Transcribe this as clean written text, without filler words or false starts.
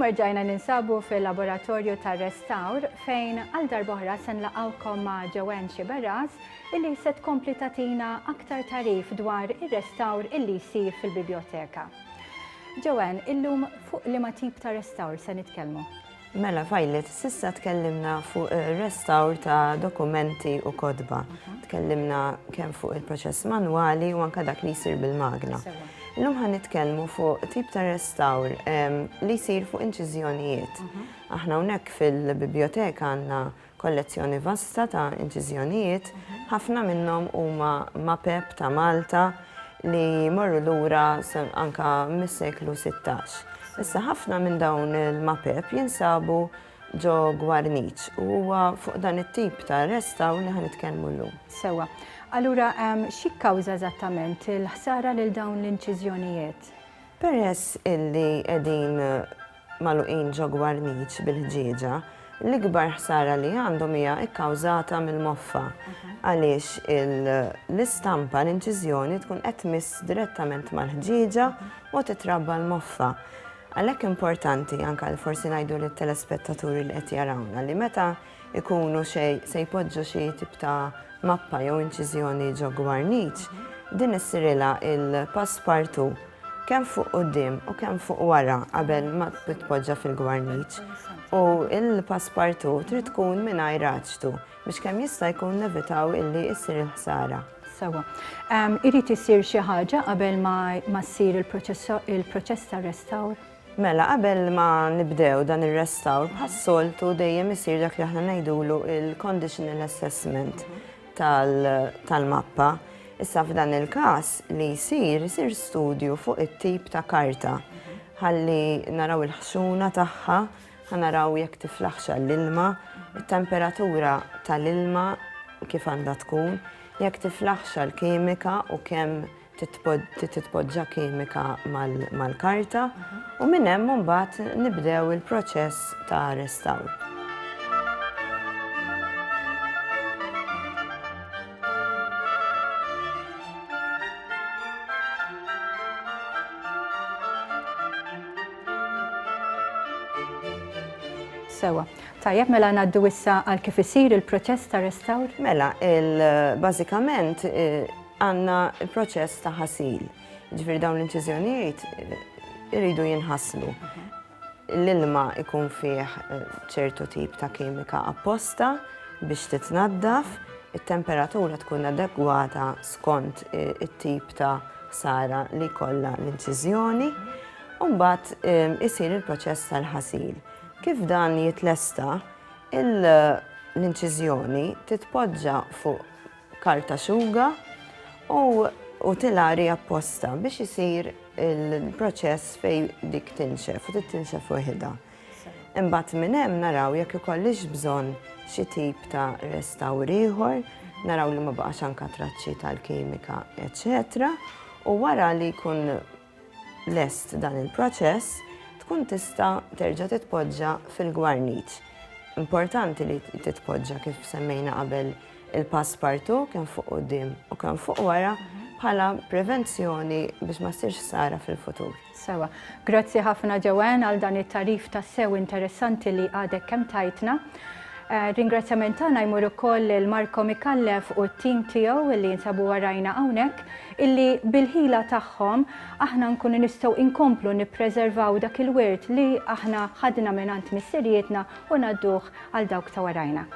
Illum rġajna ninsabu fil-laboratorju tar-restawr fejn għal darb'oħra se nlaqgħukom ma' Joanne Xiberras illi se tkompli tagħtina aktar tarif dwar ir-restawr illi jsir fil-biblioteka. Joanne, illum fuq liema tip ta' restawr se nitkellmu? Mela Violet, sissa tkellimna fuq restawr ta' dokumenti u kodba. Tkellimna kemm fuq il-proċess manwali u anke dak li jsir bil-magna. Illum ħan nitkellmu fuq tip ta' restawr li jsir fuq inċiżjonijiet. Aħna hawnhekk fil-biblioteka għandna kollezzjoni vasta ta' inċiżjonijiet, ħafna minnhom huma mapep ta' Malta li morru lura anka mis-seklu 16. Issa ħafna minn dawn il-mapep jinsabu ġo Gwarniċ u huwa fuq dan it-tip ta' restawr li ħan nitkellmu llum. Sewa. Allura, x'ikkawża eżattament il-ħsara lil dawn l-inċiżjonijiet? Peress illi qegħdin magħluqin ġo Gwarniċ bil-ħġieġa, l-ikbar ħsara li għandhom hija ikkawżata mill-moffa għaliex l-istampa l-inċiżjoni tkun qed tmiss direttament mal-ħġieġa u titrabba l-moffa. Għalhekk importanti anke forsi ngħidu lit-telespettaturi li qed jarawna li meta ikunu se jpoġġu xi tip ta' mappa jew inċiżjoni ġo Gwarniċ, din issirilha il-passpartu kemm fuq quddiem u kemm fuq wara qabel ma titpoġġa fil-Gwarniċ. U il-passpartu trid tkun mingħajr raġtu biex kemm jista' jkun nevitaw illi issir il-ħsara. Sewa. Irid isir xi ħaġa qabel ma ssir il-proċess tar-restawr? Mela, qabel ma nibdew dan ir-restawr bħas-soltu dejjem isir dak li aħna ngħidulu il-conditional assessment tal-mappa. Issa f'dan il-każ li jsir studju fuq it-tip ta' karta. Ħalli naraw il-ħxuna tagħha, naraw jekk tiflaħxa l-ilma, it-temperatura tal-ilma kif għandha tkun, jekk tiflaħxa l-kimika u kemm titpoġġa kimika mal-karta u minn hemm mbagħad nibdew il-proċess ta' restawr. Sewa. Tajjeb, mela ngħaddu issa għal kif isir il-proċess ta' restawr? Mela, bażikament għandna il-proċess ta' ħasil. Ġifieri dawn l-inċiżjonijiet iridu jinħasslu. L-ilma ikun fih ċertu tip ta' kimika apposta biex titnaddaf, it-temperatura tkun adegwata skont it-tip ta' ħsara li jkollha l-inċiżjoni, u mbagħad isir il-proċess tal-ħasil. Kif dan jitlesta, l-inċiżjoni titpoġġa fuq karta xuga u tilari apposta biex isir il-proċess fej dik tinxef u tinxef waħedha. Imbagħad minn hemm naraw jekk ikollix bżonn xi tip ta' restawr ieħor, naraw li ma baqax anke traċċi tal-kimika, eċetera, u wara li jkun lest dan il-proċess tkun tista' terġa' titpoġġa fil-Gwarniċ. Importanti li titpoġġa kif semmejna qabel il-passpartu kemm fuq quddiem u kemm fuq wara bħala prevenzjoni biex ma ssirx ħsara fil-futur. Sewa. Grazzi ħafna Joanne għal dan it-tarif ta' sew interessanti li għadek kemm tajtna. Ringrazzjament tagħna jmur ukoll il-Marko Mikallef u t-tim tiegħu li jinsabu warajna hawnhekk illi bil-ħila tagħhom aħna nkunu nistgħu inkomplu nippreservaw dak il-wirt li aħna ħadna mingħand missirietna u ngħadduh għal dawk ta' warajna.